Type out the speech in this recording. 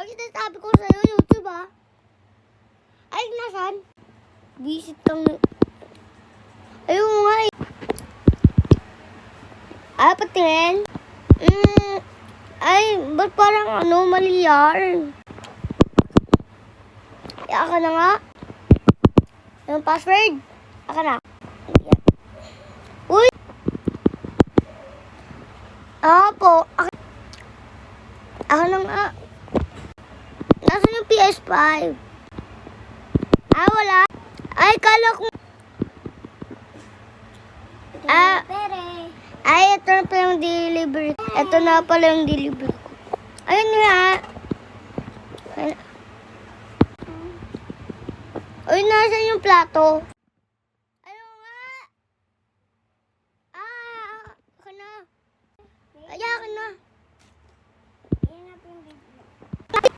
Ay, sabi ko sa'yo, YouTube ah. Ay, nasan? Visit kang... Ayun nga eh. Ay, patingin. Ay, ba't parang mali yan? Aka na nga. Yung password. Aka na. Uy! Po. Aka na nga. Nasaan yung PS5? Wala. Ay, kala ko... Ay, ito na pala yung delivery. Ito na pala yung delivery ko. Ayun nga. Ay, nasan yung plato?